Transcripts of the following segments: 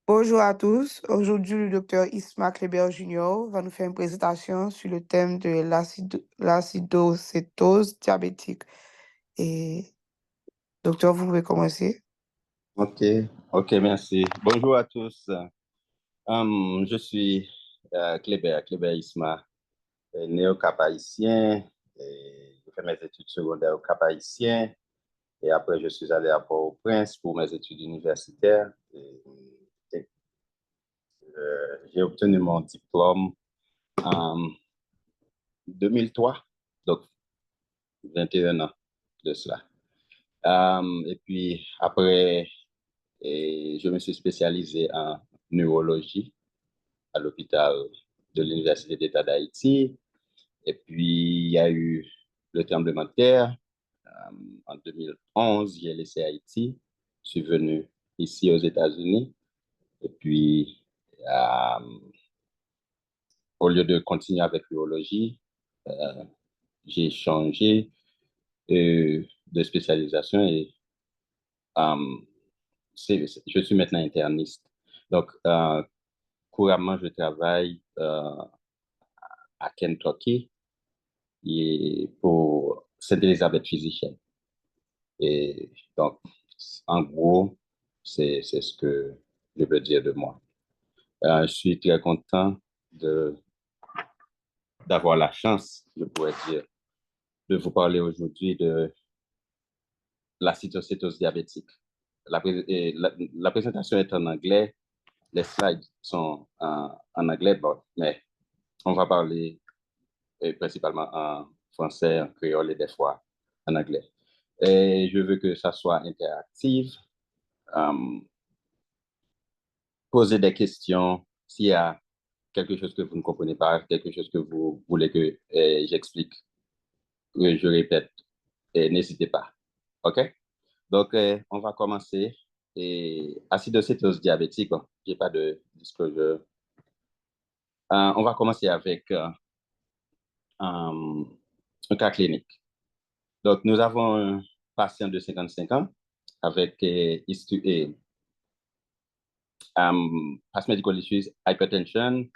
Bonjour à tous. Aujourd'hui, le docteur Isma Kleber Junior va nous faire une présentation sur le thème de l'acidocétose diabétique. Et docteur, vous pouvez commencer. Ok, ok, merci. Bonjour à tous. Je suis Kleber Isma, né au Cap-Haïtien. J'ai fait mes études secondaires au Cap-Haïtien et après je suis allé à Port-au-Prince pour mes études universitaires. J'ai obtenu mon diplôme en 2003, donc 21 ans de cela. Et puis après, je me suis spécialisé en neurologie à l'hôpital de l'Université d'État d'Haïti. Et puis, il y a eu le tremblement de terre. En 2011, j'ai laissé Haïti. Je suis venu ici aux États-Unis. Et puis, au lieu de continuer avec l'urologie, euh, j'ai changé de spécialisation et euh, je suis maintenant interniste. Donc, couramment, je travaille à Kentucky pour Sainte-Élisabeth Physicienne. Et donc, en gros, c'est ce que je veux dire de moi. Je suis très content d'avoir la chance, je pourrais dire, de vous parler aujourd'hui de la cytocétose diabétique. La présentation est en anglais, les slides sont en anglais, bon, mais on va parler principalement en français, en créole et des fois en anglais. Et je veux que ça soit interactif. Poser des questions s'il y a quelque chose que vous ne comprenez pas, quelque chose que vous voulez que j'explique, que je répète, n'hésitez pas. OK? Donc, on va commencer. Et acidocétose diabétique, bon, j'ai pas de disclosure. On va commencer avec un cas clinique. Donc, nous avons un patient de 55 ans avec past medical issues, hypertension,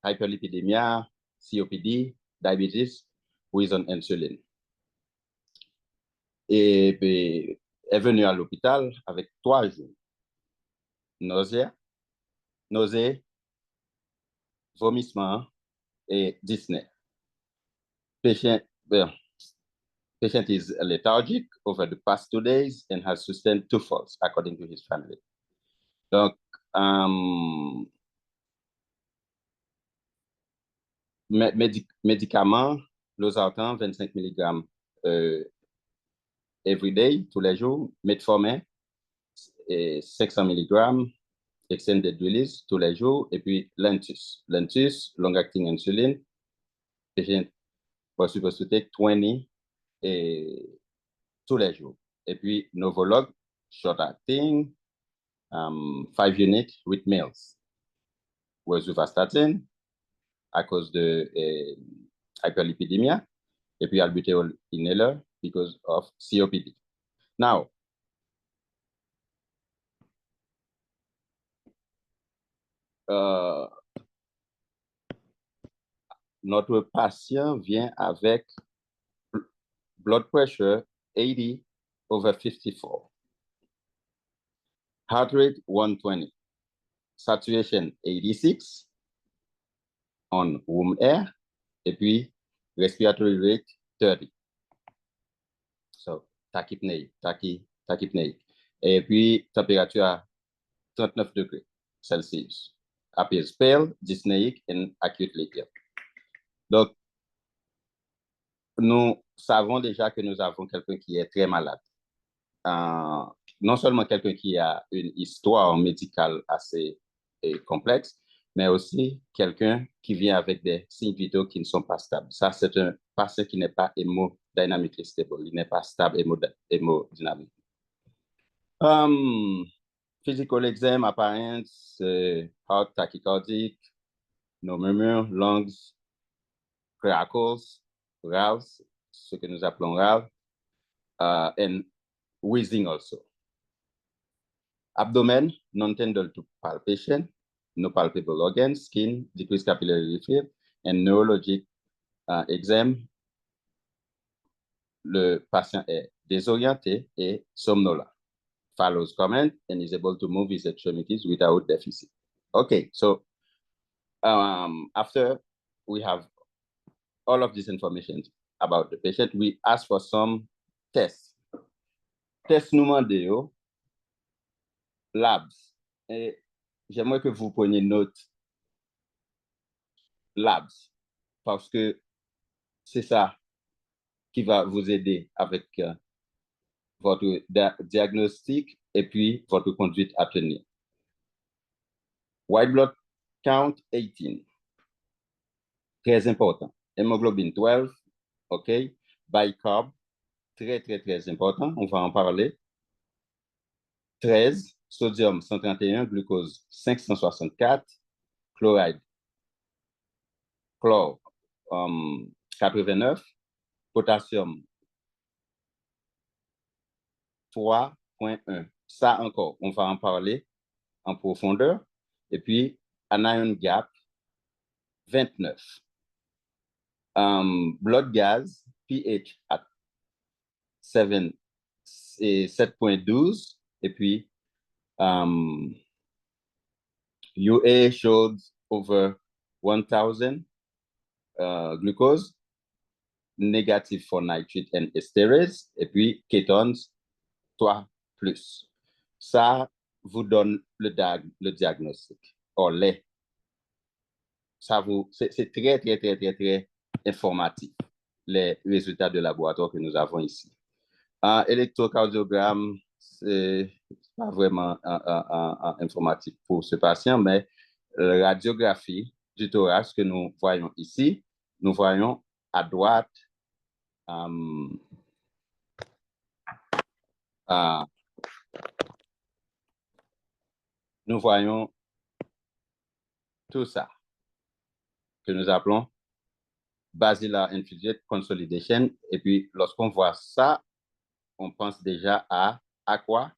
hyperlipidemia, COPD, diabetes, who is on insulin. Et puis, est venu à l'hôpital avec 3 jours. Nausées, vomissements et dyspnée. Patient, well, patient is lethargic over the past 2 days and has sustained 2 falls, according to his family. Donc, médicaments, losartan, 25 mg every day, tous les jours, metformin, 500 mg, extended release, tous les jours, et puis Lentus, long-acting insulin, patient was supposed to take 20 tous les jours. Et puis Novolog, short-acting, 5 units with meals. Rosuvastatin, à cause de hyperlipidemia, et puis albuterol inhaler because of COPD. Now, notre patient vient avec blood pressure 80/54, heart rate 120, saturation 86 on room air, et puis respiratory rate 30. So, tachypneic. Et puis, température à 39 degrés Celsius. Appears pale, dyspneic, and acutely ill. Donc, nous savons déjà que nous avons quelqu'un qui est très malade. Non seulement quelqu'un qui a une histoire médicale assez complexe, mais aussi quelqu'un qui vient avec des signes vitaux qui ne sont pas stables. Ça, c'est un patient qui n'est pas hémodynamically stable. Il n'est pas stable hémodynamique. Physical exam, apparence, heart tachycardic, no murmur, lungs, crackles, ralves, ce que nous appelons ralves, and wheezing also. Abdomen, non-tendal to palpation, no palpable organs, skin, decreased capillary refill, and neurologic exam. Le patient est désorienté et somnolent. Follows comment and is able to move his extremities without deficit. Okay, so after we have all of this information about the patient, we ask for some tests. Test nous demande labs. Et j'aimerais que vous preniez note labs parce que c'est ça qui va vous aider avec votre diagnostic et puis votre conduite à tenir. White blood count 18. Très important. Hémoglobine 12. OK. Bicarb. Très, très, très important. On va en parler. 13. Sodium 131. Glucose 564. Chloride. Chlore 89. Potassium 3,1. Ça encore, on va en parler en profondeur. Et puis, anion gap 29. Blood gas, pH at 7.12. Et puis, UA showed over 1000. Glucose, negative for nitrate and esterase. Et puis, ketones, 3 plus. Ça vous donne le diagnostic. Or, c'est très, très, très, très, très informatif, les résultats de laboratoire que nous avons ici. Un électrocardiogramme, c'est pas vraiment informatif pour ce patient, mais la radiographie du thorax que nous voyons ici, nous voyons à droite nous voyons tout ça que nous appelons basilar infiltrate consolidation. Et puis, lorsqu'on voit ça, on pense déjà à quoi?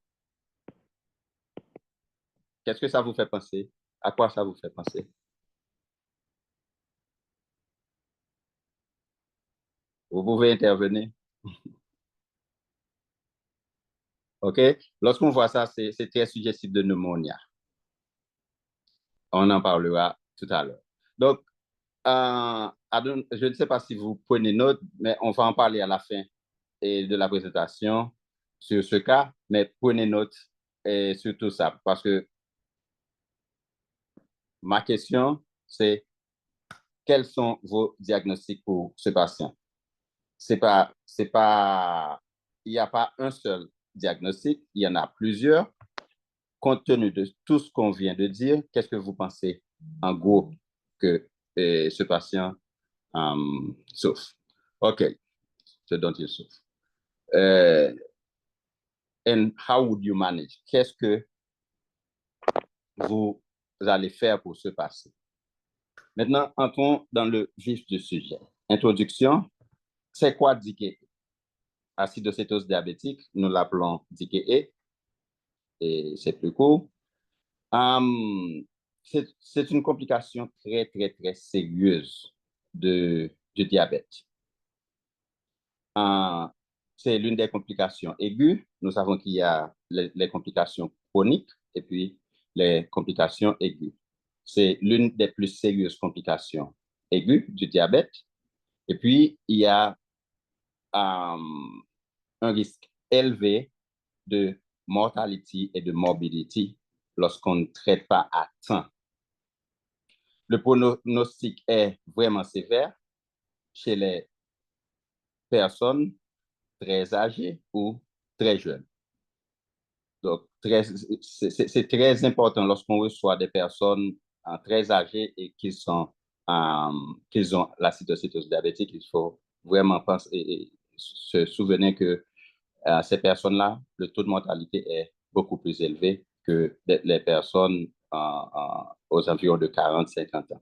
Qu'est-ce que ça vous fait penser? À quoi ça vous fait penser? Vous pouvez intervenir. OK? Lorsqu'on voit ça, c'est très suggestif de pneumonie. On en parlera tout à l'heure. Donc, je ne sais pas si vous prenez note, mais on va en parler à la fin de la présentation sur ce cas, mais prenez note sur tout ça, parce que ma question, c'est quels sont vos diagnostics pour ce patient? Il n'y a pas un seul diagnostic, il y en a plusieurs. Compte tenu de tout ce qu'on vient de dire, qu'est-ce que vous pensez en gros que ce patient souffre? OK, ce dont il souffre. And how would you manage? Qu'est-ce que vous allez faire pour ce patient? Maintenant, entrons dans le vif du sujet. Introduction, c'est quoi DKE? Acidocétose diabétique, nous l'appelons DKE, et c'est plus court. C'est une complication très, très, très sérieuse du diabète. C'est l'une des complications aiguës. Nous savons qu'il y a les complications chroniques et puis les complications aiguës. C'est l'une des plus sérieuses complications aiguës du diabète. Et puis, il y a un risque élevé de mortalité et de morbidité lorsqu'on ne traite pas à temps. Le pronostic est vraiment sévère chez les personnes très âgées ou très jeunes. Donc, c'est très important lorsqu'on reçoit des personnes très âgées et qu'ils ont l'acidocétose diabétique. Il faut vraiment penser et se souvenir que ces personnes-là, le taux de mortalité est beaucoup plus élevé que les personnes aux environs de 40-50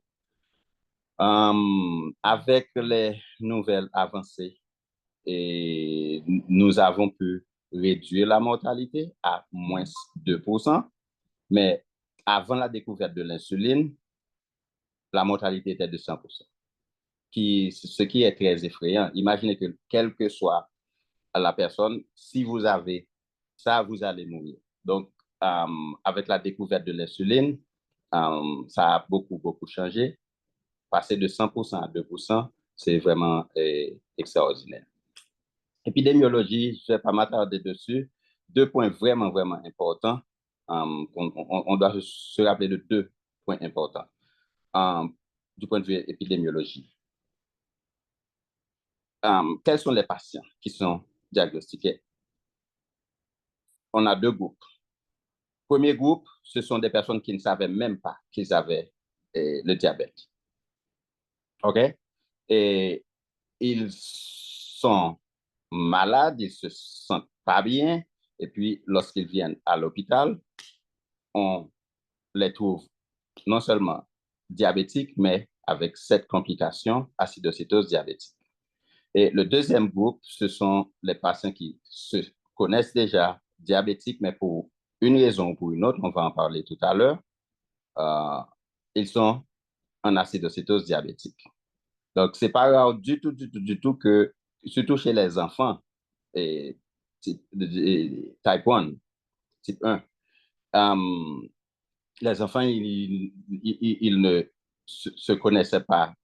ans. Avec les nouvelles avancées, et nous avons pu réduire la mortalité à moins 2%, mais avant la découverte de l'insuline, la mortalité était de 100%, ce qui est très effrayant. Imaginez que quelle que soit la personne, si vous avez ça, vous allez mourir. Donc, avec la découverte de l'insuline, ça a beaucoup, beaucoup changé. Passer de 100% à 2%, c'est vraiment extraordinaire. Épidémiologie, je ne vais pas m'attarder dessus. 2 points vraiment, vraiment importants. On doit se rappeler de 2 points importants du point de vue épidémiologie. Quels sont les patients qui sont diagnostiqués? On a 2 groupes. Premier groupe, ce sont des personnes qui ne savaient même pas qu'ils avaient le diabète. OK? Et ils sont malades, ils se sentent pas bien, et puis lorsqu'ils viennent à l'hôpital, on les trouve non seulement diabétiques, mais avec cette complication, acidocétose diabétique. Et le deuxième groupe, ce sont les patients qui se connaissent déjà diabétiques, mais pour une raison ou pour une autre, on va en parler tout à l'heure, ils sont en acidocétose diabétique. Donc, c'est pas rare du tout, du tout que, surtout chez les enfants, et type 1, type 1, les enfants, ils ne se connaissaient pas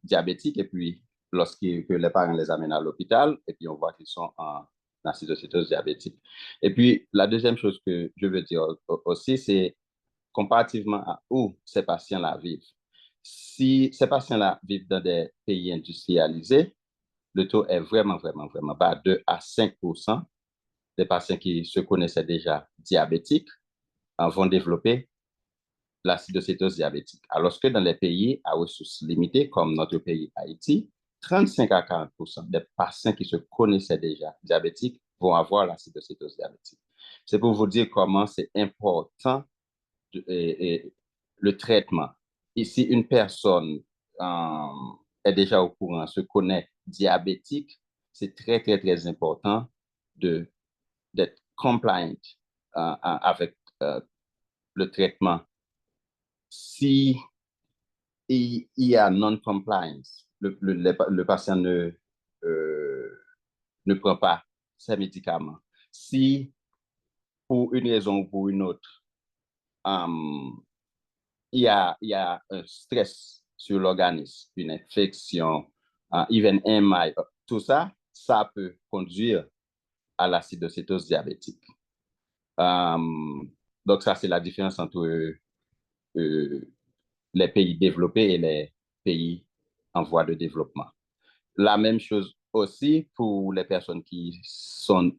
diabétiques, et puis que les parents les amènent à l'hôpital, et puis on voit qu'ils sont en acidocétose diabétique. Et puis, la deuxième chose que je veux dire aussi, c'est comparativement à où ces patients-là vivent. Si ces patients-là vivent dans des pays industrialisés, le taux est vraiment, vraiment, vraiment bas, 2 à 5% des patients qui se connaissaient déjà diabétiques vont développer l'acidocétose diabétique. Alors que dans les pays à ressources limitées, comme notre pays Haïti, 35 à 40% des patients qui se connaissaient déjà diabétiques vont avoir l'acidocétose diabétique. C'est pour vous dire comment c'est important le traitement. Ici, une personne est déjà au courant, se connaît diabétique, c'est très, très, très important d'être compliant avec le traitement. Si il y a non-compliance, le patient ne prend pas ses médicaments. Si, pour une raison ou pour une autre, il y a un stress sur l'organisme, une infection, even MI, tout ça, ça peut conduire à l'acidocétose diabétique. Donc, ça, c'est la différence entre les pays développés et les pays en voie de développement. La même chose aussi pour les personnes qui sont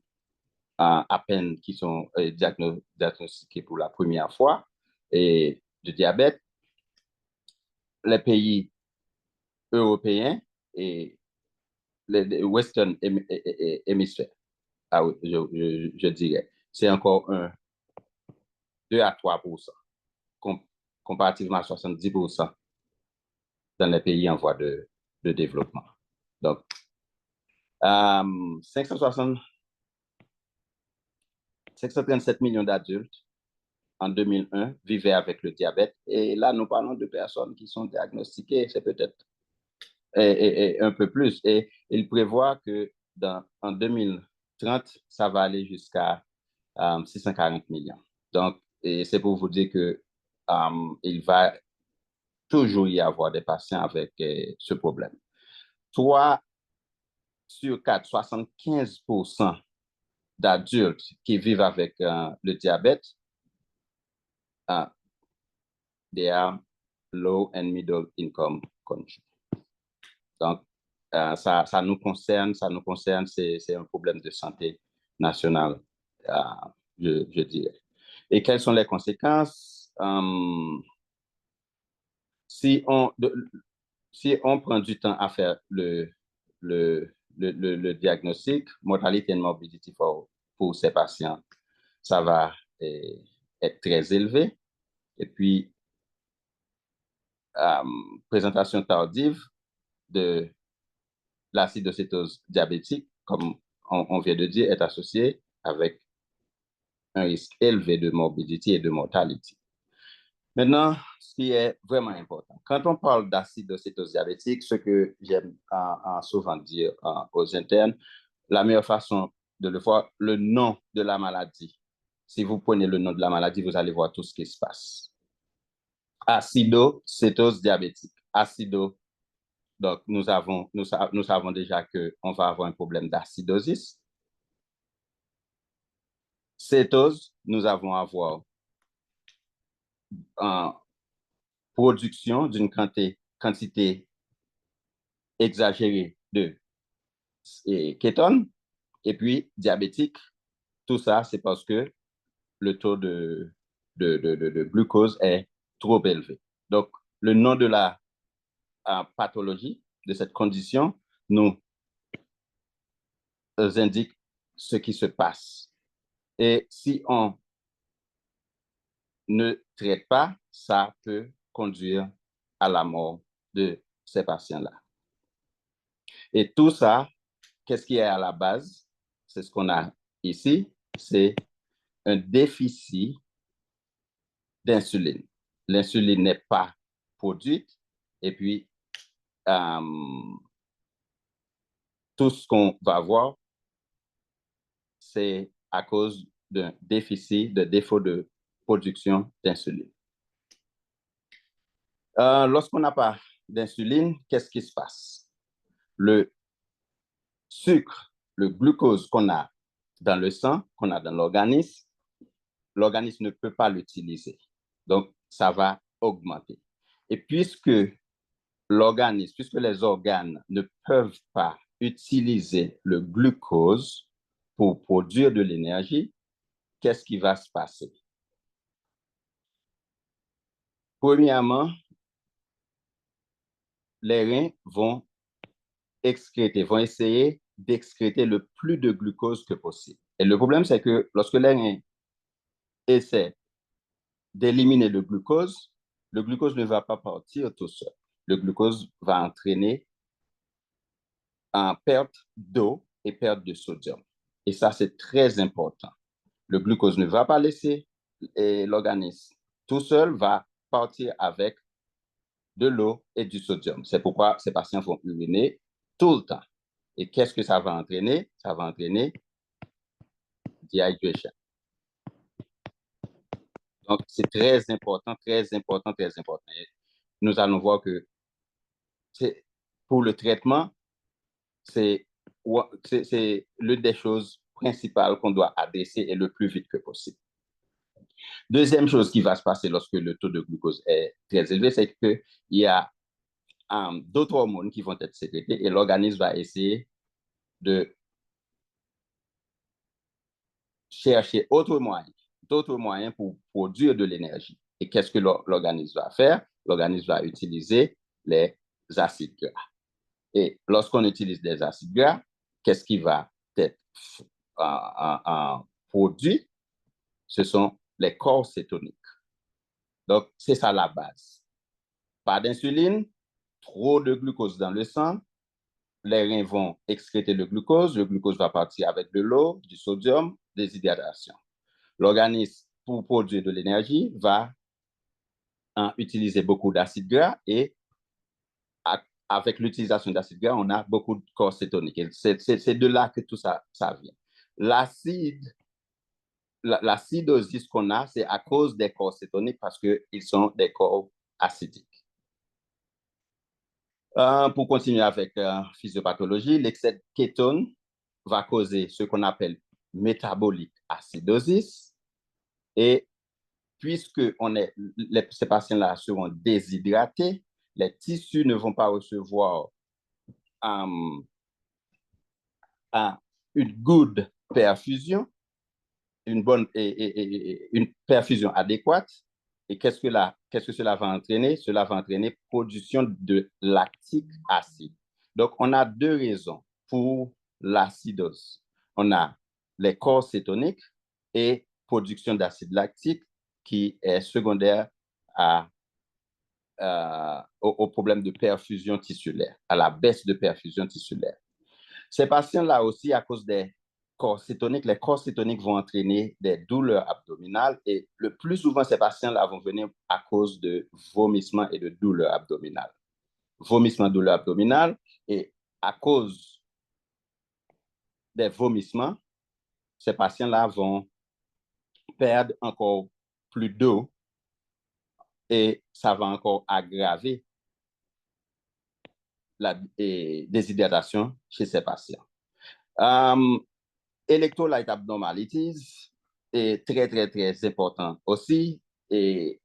à peine qui sont diagnostiquées pour la première fois et de diabète. Les pays européens et les Western hémisphères, ah oui, je dirais, c'est encore 2 à 3%, comparativement à 70% dans les pays en voie de développement. Donc, 537 millions d'adultes en 2001 vivaient avec le diabète. Et là, nous parlons de personnes qui sont diagnostiquées, c'est peut-être un peu plus. Et il prévoit que en 2030, ça va aller jusqu'à 640 millions. Donc, c'est pour vous dire que il va toujours y avoir des patients avec ce problème. 3 sur 4, 75% d'adultes qui vivent avec le diabète, they are low and middle income countries. Donc, ça nous concerne, c'est un problème de santé nationale, je dirais. Et quelles sont les conséquences? Si on prend du temps à faire le diagnostic, mortality and morbidity pour ces patients, ça va être très élevé. Et puis, présentation tardive de l'acidocétose diabétique, comme on vient de dire, est associée avec un risque élevé de morbidité et de mortalité. Maintenant, ce qui est vraiment important, quand on parle d'acidocétose diabétique, ce que j'aime souvent dire aux internes, la meilleure façon de le voir, le nom de la maladie. Si vous prenez le nom de la maladie, vous allez voir tout ce qui se passe. Acidocétose diabétique. Donc nous savons déjà qu'on va avoir un problème d'acidosis. Cétose, nous allons avoir en production d'une quantité exagérée de kétones. Et puis, diabétique, tout ça, c'est parce que le taux de glucose est trop élevé. Donc, le nom de la pathologie, de cette condition, nous indique ce qui se passe. Et si on ne traite pas, ça peut conduire à la mort de ces patients-là. Et tout ça, qu'est-ce qui est à la base? C'est ce qu'on a ici, c'est un déficit d'insuline. L'insuline n'est pas produite et puis tout ce qu'on va voir, c'est à cause d'un déficit, de défaut de production d'insuline. Lorsqu'on n'a pas d'insuline, qu'est-ce qui se passe? Le sucre, le glucose qu'on a dans le sang, qu'on a dans l'organisme ne peut pas l'utiliser. Donc, ça va augmenter. Et puisque les organes ne peuvent pas utiliser le glucose pour produire de l'énergie, qu'est-ce qui va se passer? Premièrement, les reins vont essayer d'excréter le plus de glucose que possible. Et le problème, c'est que lorsque les reins essaient d'éliminer le glucose ne va pas partir tout seul. Le glucose va entraîner en perte d'eau et perte de sodium. Et ça, c'est très important. Le glucose ne va pas laisser l'organisme tout seul, va partir avec de l'eau et du sodium. C'est pourquoi ces patients vont uriner tout le temps. Et qu'est-ce que ça va entraîner? Ça va entraîner dehydration. Donc, c'est très important, très important, très important. Et nous allons voir que pour le traitement, c'est l'une des choses principales qu'on doit adresser et le plus vite que possible. Deuxième chose qui va se passer lorsque le taux de glucose est très élevé, c'est qu'il y a d'autres hormones qui vont être sécrétées et l'organisme va essayer de chercher d'autres moyens pour produire de l'énergie. Et qu'est-ce que l'organisme va faire? L'organisme va utiliser les acides gras. Et lorsqu'on utilise des acides gras, qu'est-ce qui va être produit? Ce sont les corps cétoniques. Donc, c'est ça la base. Pas d'insuline, trop de glucose dans le sang, les reins vont excréter le glucose va partir avec de l'eau, du sodium, déshydratation. L'organisme, pour produire de l'énergie, va utiliser beaucoup d'acides gras et avec l'utilisation d'acides gras, on a beaucoup de corps cétoniques. C'est de là que tout ça vient. L'acidosis qu'on a, c'est à cause des corps cétoniques parce qu'ils sont des corps acidiques. Pour continuer avec physiopathologie, l'excès de kétone va causer ce qu'on appelle métabolique acidosis. Et puisque ces patients-là seront déshydratés, les tissus ne vont pas recevoir une good perfusion, une perfusion adéquate. Et qu'est-ce que cela va entraîner? Cela va entraîner production de lactique acide. Donc, on a deux raisons pour l'acidose. On a les corps cétoniques et production d'acide lactique qui est secondaire au problème de perfusion tissulaire, à la baisse de perfusion tissulaire. Ces patients-là aussi, à cause des corps cétoniques. Les corps cétoniques vont entraîner des douleurs abdominales et le plus souvent, ces patients-là vont venir à cause de vomissements et de douleurs abdominales. Vomissements, douleurs abdominales, et à cause des vomissements, ces patients-là vont perdre encore plus d'eau et ça va encore aggraver la déshydratation chez ces patients. Electrolyte abnormalities est très, très, très important aussi. Et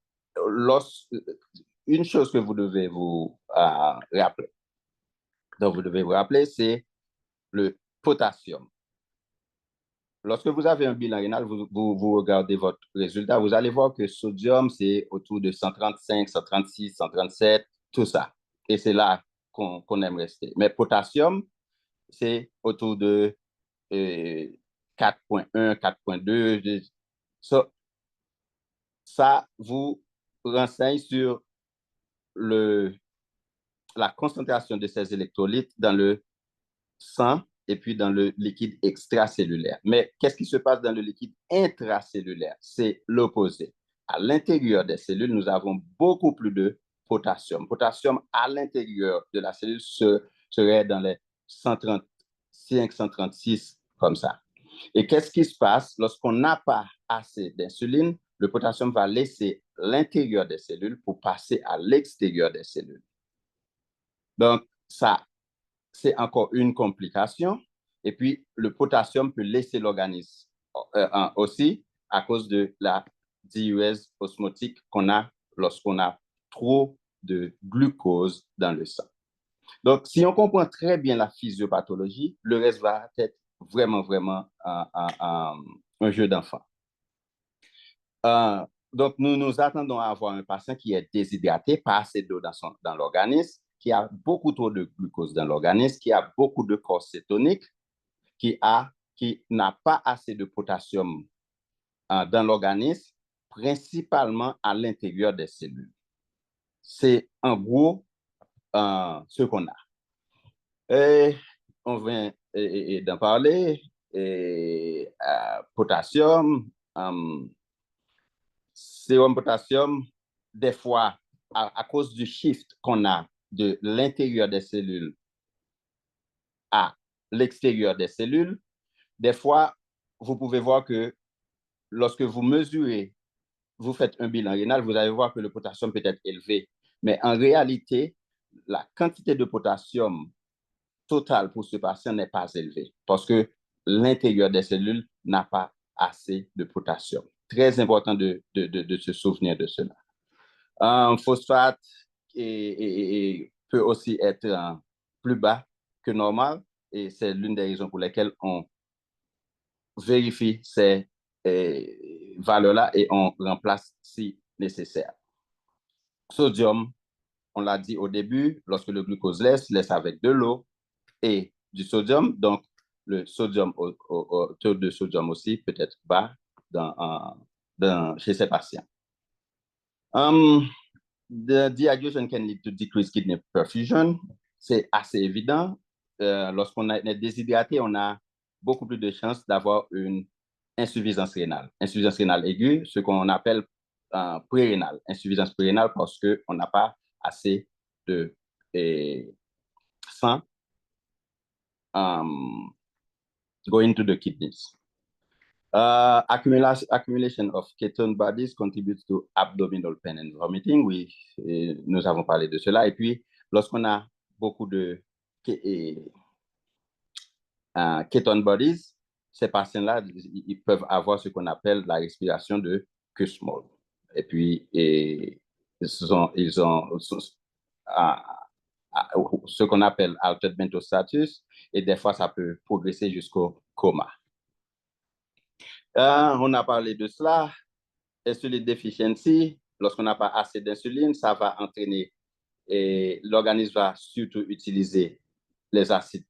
une chose que vous devez vous rappeler, donc vous devez vous rappeler, c'est le potassium. Lorsque vous avez un bilan rénal, vous regardez votre résultat, vous allez voir que sodium, c'est autour de 135, 136, 137, tout ça. Et c'est là qu'on aime rester. Mais potassium, c'est autour de 4.1, 4.2. Ça vous renseigne sur la concentration de ces électrolytes dans le sang et puis dans le liquide extracellulaire. Mais qu'est-ce qui se passe dans le liquide intracellulaire? C'est l'opposé. À l'intérieur des cellules, nous avons beaucoup plus de potassium. Potassium à l'intérieur de la cellule serait dans les 135, 136, comme ça. Et qu'est-ce qui se passe lorsqu'on n'a pas assez d'insuline? Le potassium va laisser l'intérieur des cellules pour passer à l'extérieur des cellules. Donc, ça, c'est encore une complication. Et puis, le potassium peut laisser l'organisme aussi à cause de la diurèse osmotique qu'on a lorsqu'on a trop de glucose dans le sang. Donc, si on comprend très bien la physiopathologie, le reste va être vraiment, vraiment un jeu d'enfant. Donc, nous nous attendons à avoir un patient qui est déshydraté, pas assez d'eau dans l'organisme, qui a beaucoup trop de glucose dans l'organisme, qui a beaucoup de corps cétonique, qui n'a pas assez de potassium dans l'organisme, principalement à l'intérieur des cellules. C'est en gros ce qu'on a. Et on vient d'en parler. Potassium, sérum potassium, des fois, à cause du shift qu'on a de l'intérieur des cellules à l'extérieur des cellules, des fois, vous pouvez voir que lorsque vous mesurez, vous faites un bilan rénal, vous allez voir que le potassium peut être élevé. Mais en réalité, la quantité de potassium totale pour ce patient n'est pas élevée parce que l'intérieur des cellules n'a pas assez de potassium. Très important de se souvenir de cela. Phosphate peut aussi être plus bas que normal et c'est l'une des raisons pour lesquelles on vérifie ces valeurs-là et on remplace si nécessaire. Sodium, on l'a dit au début, lorsque le glucose laisse avec de l'eau et du sodium, donc le sodium, taux de sodium aussi peut être bas chez ces patients. The dehydration can lead to decreased kidney perfusion. C'est assez évident. Lorsqu'on est déshydraté, on a beaucoup plus de chances d'avoir une insuffisance rénale. Insuffisance rénale aiguë, ce qu'on appelle prérénale. Insuffisance prérénale parce qu'on n'a pas assez de sang going to the kidneys. Accumulation of ketone bodies contributes to abdominal pain and vomiting. Oui, nous avons parlé de cela. Et puis, lorsqu'on a beaucoup de ketone bodies, ces patients-là, ils peuvent avoir ce qu'on appelle la respiration de Kussmaul. Et puis, ils ont ce qu'on appelle altered mental status, et des fois, ça peut progresser jusqu'au coma. On a parlé de cela. Insulin deficiency, lorsqu'on n'a pas assez d'insuline, ça va entraîner, et l'organisme va surtout utiliser les acides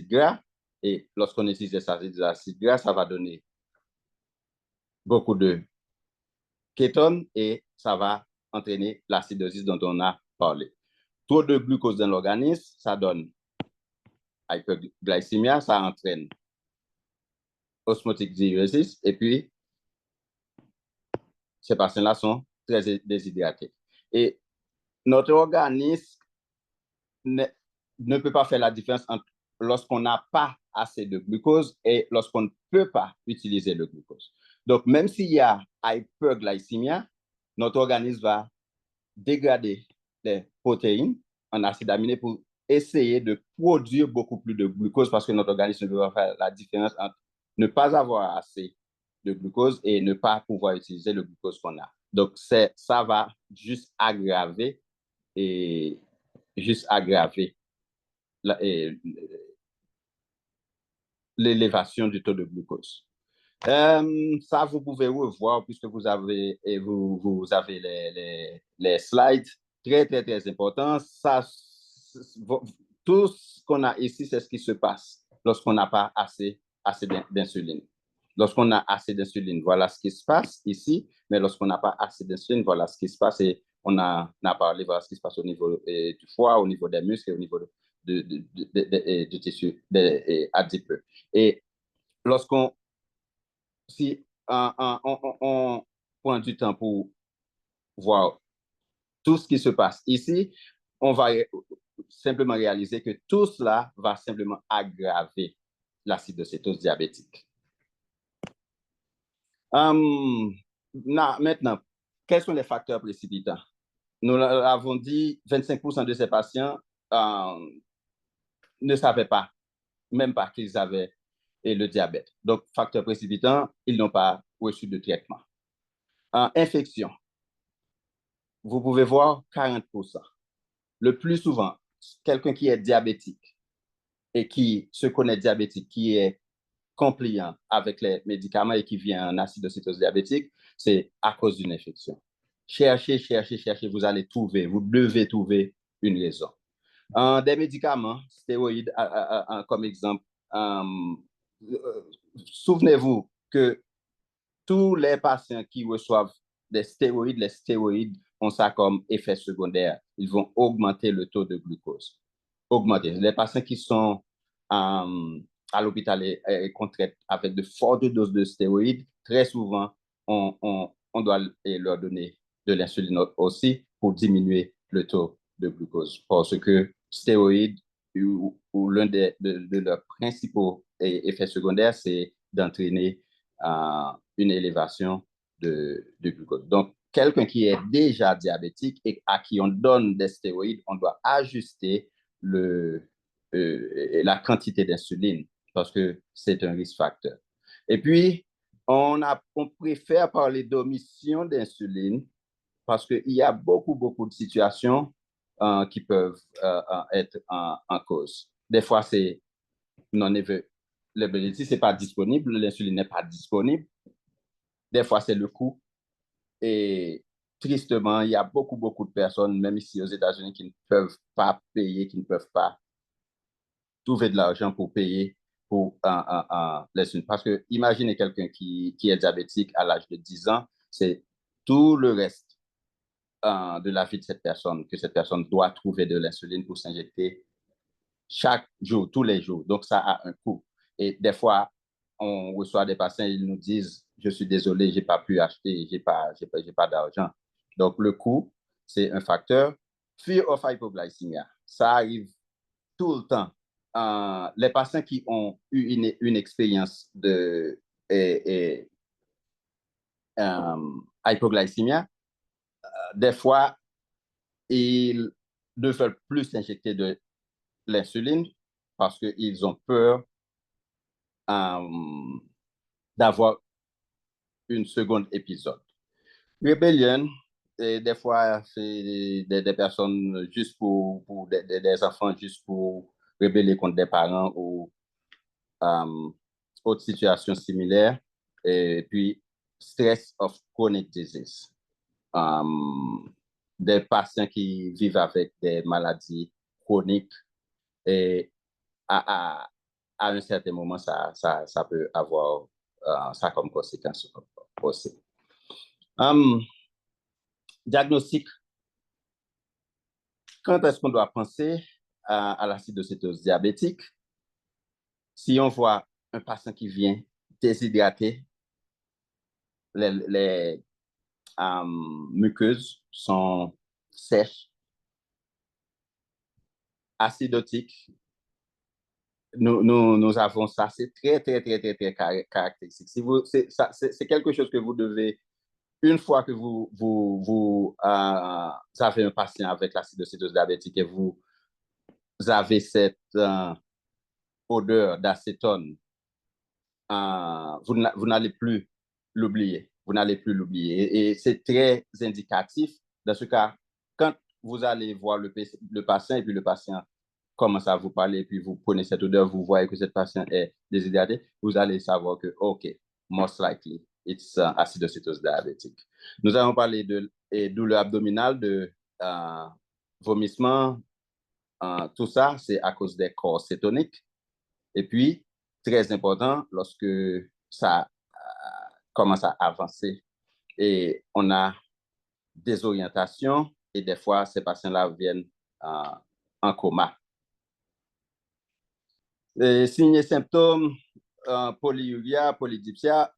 gras. Et lorsqu'on utilise les acides gras, ça va donner beaucoup de kétones et ça va entraîner l'acidosis dont on a parlé. Trop de glucose dans l'organisme, ça donne hyperglycémie, ça entraîne osmotic diurésis, et puis ces patients-là sont très déshydratés. Et notre organisme ne peut pas faire la différence entre lorsqu'on n'a pas assez de glucose et lorsqu'on ne peut pas utiliser le glucose. Donc, même s'il y a hyperglycémie, notre organisme va dégrader les protéines en acides aminés pour essayer de produire beaucoup plus de glucose parce que notre organisme ne peut pas faire la différence entre ne pas avoir assez de glucose et ne pas pouvoir utiliser le glucose qu'on a. Donc, ça va juste aggraver et juste aggraver l'élévation du taux de glucose. Ça, vous pouvez revoir puisque vous avez les slides. Très, très, très important. Ça, tout ce qu'on a ici, c'est ce qui se passe lorsqu'on n'a pas assez d'insuline. Lorsqu'on a assez d'insuline, voilà ce qui se passe ici. Mais lorsqu'on n'a pas assez d'insuline, voilà ce qui se passe. Et on a parlé, voilà ce qui se passe au niveau du foie, au niveau des muscles et au niveau du tissu adipeux. Et lorsqu'on si on prend du temps pour voir tout ce qui se passe ici, on va simplement réaliser que tout cela va simplement aggraver l'acidocétose diabétique. Maintenant, quels sont les facteurs précipitants? Nous l'avons dit, 25% de ces patients ne savaient pas, même pas qu'ils avaient le diabète. Donc, facteurs précipitants, ils n'ont pas reçu de traitement. Infection, vous pouvez voir 40%. Le plus souvent, quelqu'un qui est diabétique et qui se connaît diabétique, qui est compliant avec les médicaments et qui vient en acidocétose diabétique, c'est à cause d'une infection. Cherchez, vous allez trouver, vous devez trouver une raison. Des médicaments, stéroïdes, comme exemple, souvenez-vous que tous les patients qui reçoivent des stéroïdes, les stéroïdes ont ça comme effet secondaire. Ils vont augmenter le taux de glucose. Augmenter. Les patients qui sont à l'hôpital et qu'on traite avec de fortes doses de stéroïdes, très souvent, on doit leur donner de l'insuline aussi pour diminuer le taux de glucose. Parce que stéroïdes, ou l'un de leurs principaux effets secondaires, c'est d'entraîner une élévation de glucose. Donc, quelqu'un qui est déjà diabétique et à qui on donne des stéroïdes, on doit ajuster la quantité d'insuline parce que c'est un risque facteur. Et puis, on préfère parler d'omission d'insuline parce qu'il y a beaucoup de situations qui peuvent être en cause. Des fois, c'est non-availability, c'est pas disponible, l'insuline n'est pas disponible. Des fois, c'est le coût. Et tristement, il y a beaucoup de personnes, même ici aux États-Unis, qui ne peuvent pas payer, qui ne peuvent pas trouver de l'argent pour payer pour l'insuline. Parce que imaginez quelqu'un qui est diabétique à l'âge de 10 ans, c'est tout le reste de la vie de cette personne que cette personne doit trouver de l'insuline pour s'injecter chaque jour, tous les jours. Donc, ça a un coût. Et des fois, on reçoit des patients, ils nous disent, je suis désolé, j'ai pas pu acheter, j'ai pas d'argent. Donc, le coût, c'est un facteur. Fear of hypoglycemia, ça arrive tout le temps. Les patients qui ont eu une expérience de hypoglycémia, des fois, ils ne veulent plus s'injecter de l'insuline parce qu'ils ont peur d'avoir une seconde épisode. Rébellion, et des fois, c'est des personnes juste pour des enfants juste pour rébeller contre des parents ou autres situations similaires. Et puis, stress of chronic disease. Des patients qui vivent avec des maladies chroniques et à un certain moment, ça peut avoir ça comme conséquence aussi. Diagnostic. Quand est-ce qu'on doit penser à l'acidocétose diabétique? Si on voit un patient qui vient déshydraté, les muqueuses sont sèches, acidotiques. Nous avons ça, c'est très caractéristique. Si vous, c'est quelque chose que vous devez, une fois que vous avez un patient avec l'acidocétose diabétique et vous avez cette odeur d'acétone, vous n'allez plus l'oublier. Vous n'allez plus l'oublier. Et c'est très indicatif. Dans ce cas, quand vous allez voir le patient et puis le patient commence à vous parler et puis vous prenez cette odeur, vous voyez que cette patient est déshydraté, vous allez savoir que, OK, most likely, it's acidocétose diabétique. Nous allons parler de douleur abdominale, de vomissement, tout ça, c'est à cause des corps cétoniques. Et puis, très important, lorsque ça commence à avancer et on a des orientations et des fois, ces patients-là viennent en coma. Et signes et symptômes, polyuria, polydipsia,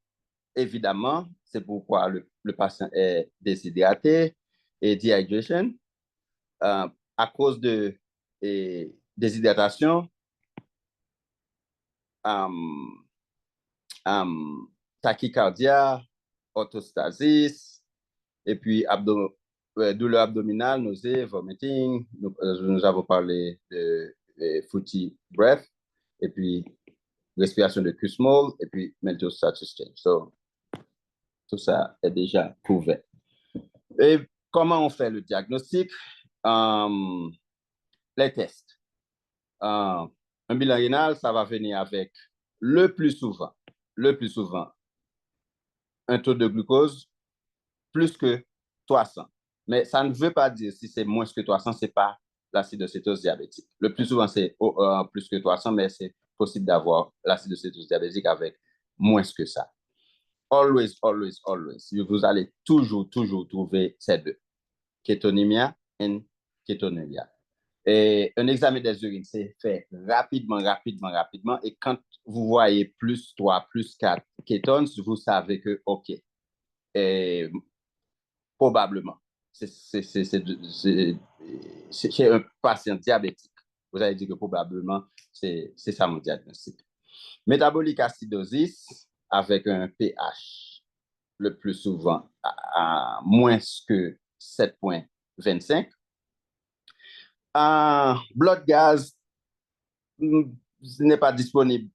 évidemment, c'est pourquoi le patient est déshydraté et dehydration. À cause de déshydratation, tachycardia, orthostasis, et puis douleur abdominale, nausée, vomiting. Nous avons parlé de footy breath, et puis respiration de Kussmaul, et puis mental status change. So, tout ça est déjà couvert. Et comment on fait le diagnostic? Les tests. Un bilan rénal, ça va venir avec le plus souvent, un taux de glucose plus que 300. Mais ça ne veut pas dire si c'est moins que 300, ce n'est pas l'acidocétose diabétique. Le plus souvent, c'est plus que 300, mais c'est possible d'avoir l'acidocétose diabétique avec moins que ça. Always. Vous allez toujours trouver ces deux. Kétonémia et kétonuria. Et un examen des urines, c'est fait rapidement. Et quand vous voyez plus 3, plus 4 kétones, vous savez que, OK, et probablement, c'est un patient diabétique. Vous allez dire que probablement, c'est ça mon diagnostic. Métabolique acidosis avec un pH le plus souvent à moins que 7,25. Blood gas n'est pas disponible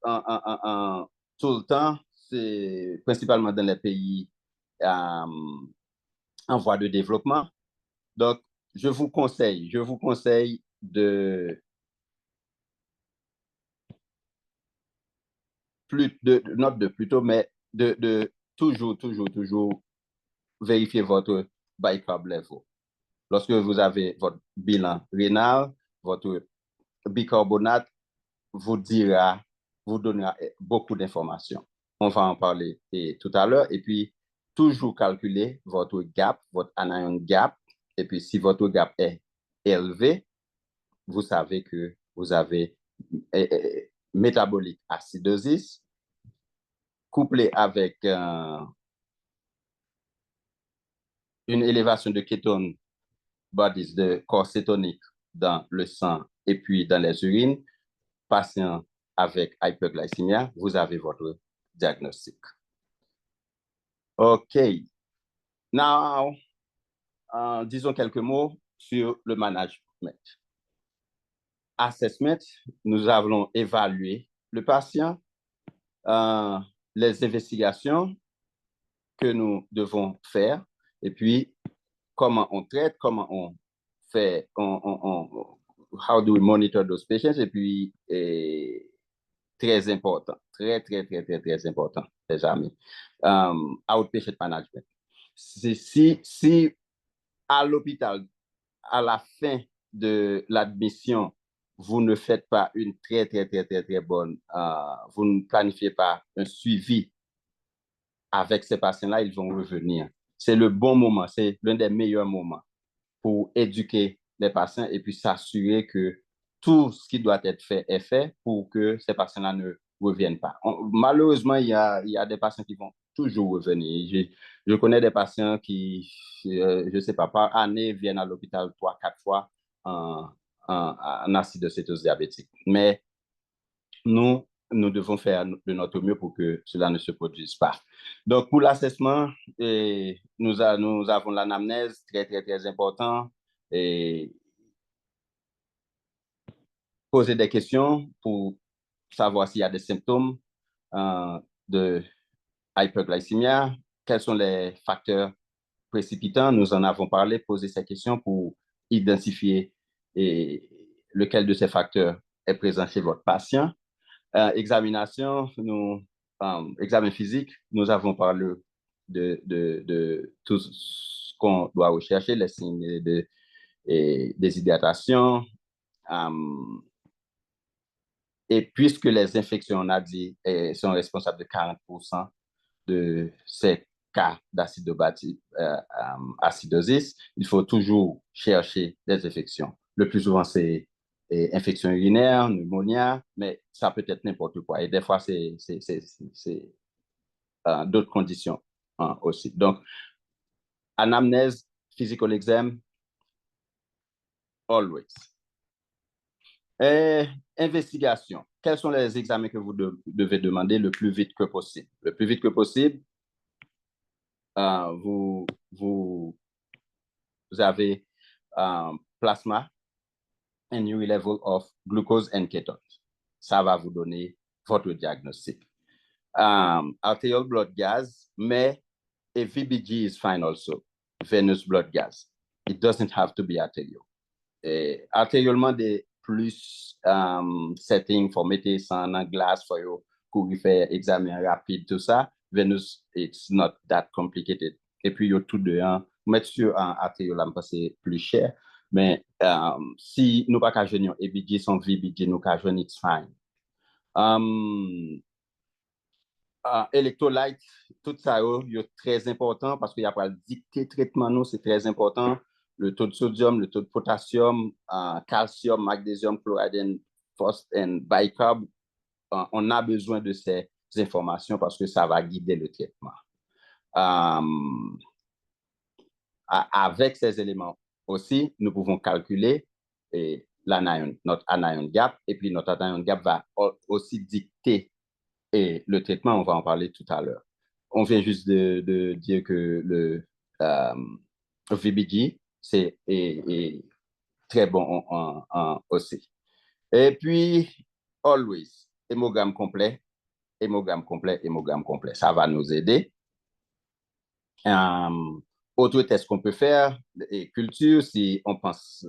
tout le temps. C'est principalement dans les pays en voie de développement. Donc, je vous conseille de toujours vérifier votre bicarb level. Lorsque vous avez votre bilan rénal, votre bicarbonate vous donnera beaucoup d'informations. On va en parler tout à l'heure. Et puis, toujours calculer votre gap, votre anion gap. Et puis, si votre gap est élevé, vous savez que vous avez métabolique acidosis couplé avec une élévation de kétones bodies, de corps cétonique dans le sang et puis dans les urines, patient avec hyperglycémia, vous avez votre diagnostic. OK. Now, disons quelques mots sur le management. Assessment, nous allons évaluer le patient, les investigations que nous devons faire, et puis comment on traite, comment on fait, how do we monitor those patients, et puis très important, très important, les amis, outpatient management. Si à l'hôpital, à la fin de l'admission, vous ne faites pas une très bonne, vous ne planifiez pas un suivi avec ces patients-là, ils vont revenir. C'est le bon moment, c'est l'un des meilleurs moments pour éduquer les patients et puis s'assurer que tout ce qui doit être fait est fait pour que ces patients-là ne reviennent pas. Malheureusement, il y a des patients qui vont toujours revenir. Je connais des patients qui, je sais pas, par année, viennent à l'hôpital 3, 4 fois en acidocétose diabétique. Mais nous devons faire de notre mieux pour que cela ne se produise pas. Donc, pour l'assessment, nous avons l'anamnèse, très, très, très important. Et poser des questions pour savoir s'il y a des symptômes de hyperglycémie, quels sont les facteurs précipitants. Nous en avons parlé, poser ces questions pour identifier lequel de ces facteurs est présent chez votre patient. Examination, examen physique, nous avons parlé de tout ce qu'on doit rechercher, les signes de déshydratation. Et puisque les infections, on a dit, sont responsables de 40% de ces cas d'acidosis, il faut toujours chercher des infections. Le plus souvent, c'est infection urinaire, pneumonie, mais ça peut être n'importe quoi. Et des fois, c'est d'autres conditions aussi. Donc, anamnèse, physical exam, always. Investigation. Quels sont les examens que vous devez demander le plus vite que possible? Le plus vite que possible, vous avez plasma and urine level of glucose and ketones. Ça va vous donner votre diagnostic. Arterial blood gas, mais a VBG is fine also. Venous blood gas. It doesn't have to be arterial. Artérieusement, des plus setting pour mettre ça en glace pour vous faire examen rapide, tout ça. Venous, it's not that complicated. Et puis, il y a tout dedans. Mettre sur un artériel, c'est plus cher. Mais si nous pas qu'à jeûner EBG, son VBG, nous qu'à jeûner, it's fine. Electrolyte, tout ça, c'est très important parce qu'il y a pas le dicté traitement, nous, c'est très important. Le taux de sodium, le taux de potassium, calcium, magnésium, chloride, phosphate et bicarb, on a besoin de ces informations parce que ça va guider le traitement. Avec ces éléments aussi, nous pouvons calculer notre anion gap et puis notre anion gap va aussi dicter le traitement, on va en parler tout à l'heure. On vient juste de dire que le VBG, c'est très bon aussi. Et puis, always, hémogramme complet, hémogramme complet, hémogramme complet. Ça va nous aider. Autre test qu'on peut faire, et culture, si on pense,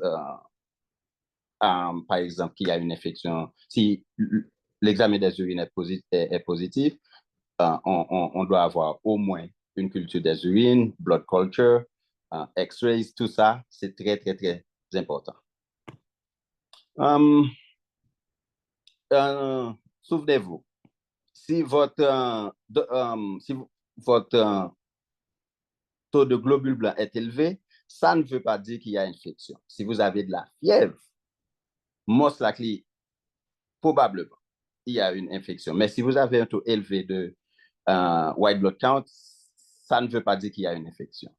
par exemple, qu'il y a une infection, si l'examen des urines est positif, on doit avoir au moins une culture des urines, blood culture, X-rays, tout ça, c'est très, très, très important. Souvenez-vous, si votre taux de globules blancs est élevé, ça ne veut pas dire qu'il y a infection. Si vous avez de la fièvre, most likely, probablement, il y a une infection. Mais si vous avez un taux élevé de white blood count, ça ne veut pas dire qu'il y a une infection.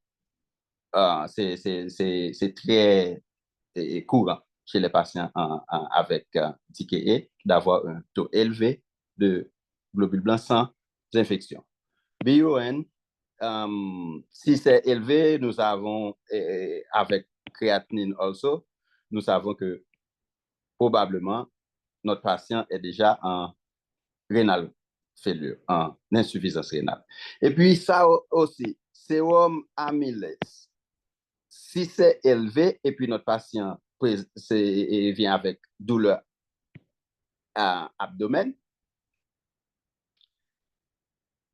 C'est très courant chez les patients avec DKA d'avoir un taux élevé de globules blancs sans infection. BUN, si c'est élevé, nous avons, avec créatinine also, nous savons que probablement notre patient est déjà en rénal failure, en insuffisance rénale. Et puis ça aussi, sérum amylase. Si c'est élevé et puis notre patient vient avec douleur abdomen,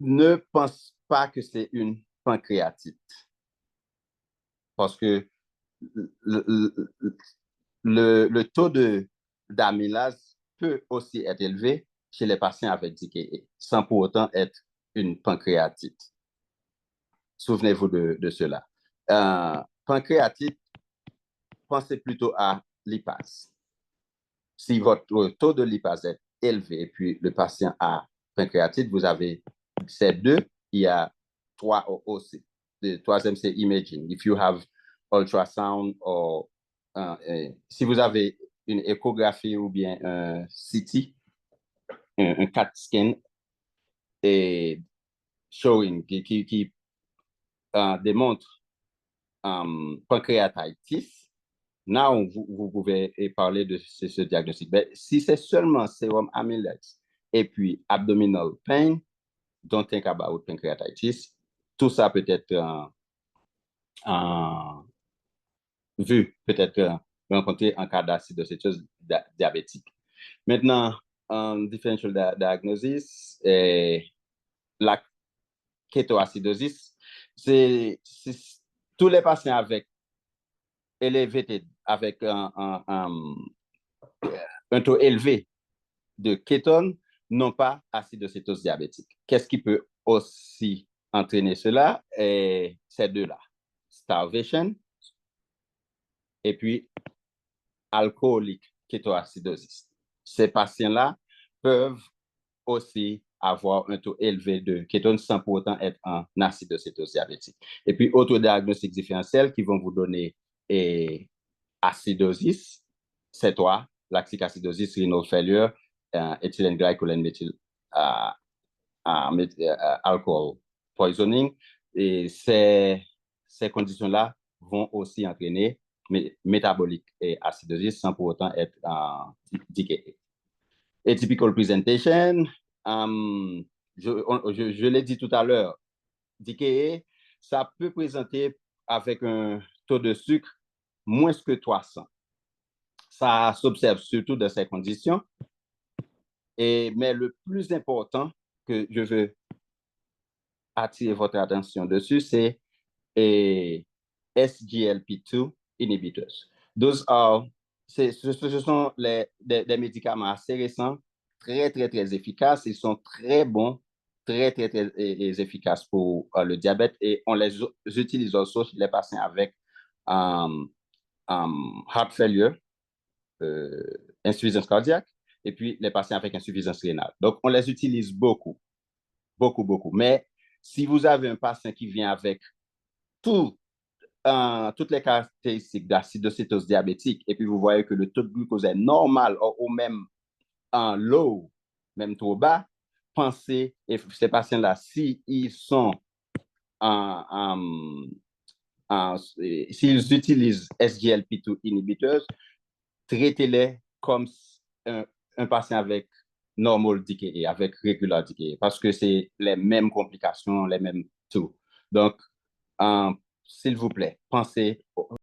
ne pense pas que c'est une pancréatite. Parce que le taux d'amylase peut aussi être élevé chez les patients avec DKA, sans pour autant être une pancréatite. Souvenez-vous de cela. Pancréatite, pensez plutôt à lipase. Si votre taux de lipase est élevé et puis le patient a pancréatite, vous avez ces deux, il y a trois aussi. Le troisième, c'est imaging. If you have ultrasound or si vous avez une échographie ou bien un CT, un CAT scan et showing qui démontre pancréatitis, là, vous pouvez parler de ce diagnostic. Mais si c'est seulement sérum amylox et puis abdominal pain, don't think about pancreatitis. Tout ça peut être vu, peut-être rencontré en cas d'acidocétose diabétique. Maintenant, differential diagnosis, la kétoacidosis, c'est tous les patients avec elevated, avec un taux élevé de kétone n'ont pas acidocétose diabétique. Qu'est-ce qui peut aussi entraîner cela? Ces deux-là, starvation et puis alcoolique kétoacidosis. Ces patients-là peuvent aussi avoir un taux élevé de kétone sans pour autant être en acidocétose diabétique. Et puis, autres diagnostics différentiels qui vont vous donner acidosis, c'est toi, lactic acidosis, renal failure, ethylene glycol methyl alcohol poisoning. Et ces conditions-là vont aussi entraîner métabolique et acidosis sans pour autant être DKA. Atypical presentation, je l'ai dit tout à l'heure, DKA, ça peut présenter avec un taux de sucre moins que 300. Ça s'observe surtout dans ces conditions. Mais le plus important que je veux attirer votre attention dessus, c'est SGLT2 inhibitors. Ce sont des médicaments assez récents, très, très, très efficaces. Ils sont très bons, très, très, très efficaces pour le diabète et on les utilise aussi chez les patients avec heart failure, insuffisance cardiaque, et puis les patients avec insuffisance rénale. Donc, on les utilise beaucoup, beaucoup, beaucoup. Mais si vous avez un patient qui vient avec toutes les caractéristiques d'acidocétose diabétique, et puis vous voyez que le taux de glucose est normal ou même en low, même trop bas, pensez, et ces patients-là, s'ils sont s'ils utilisent SGLT2 inhibitors, traitez-les comme un patient avec normal DKA, avec regular DKA, parce que c'est les mêmes complications, les mêmes tout. Donc, s'il vous plaît, pensez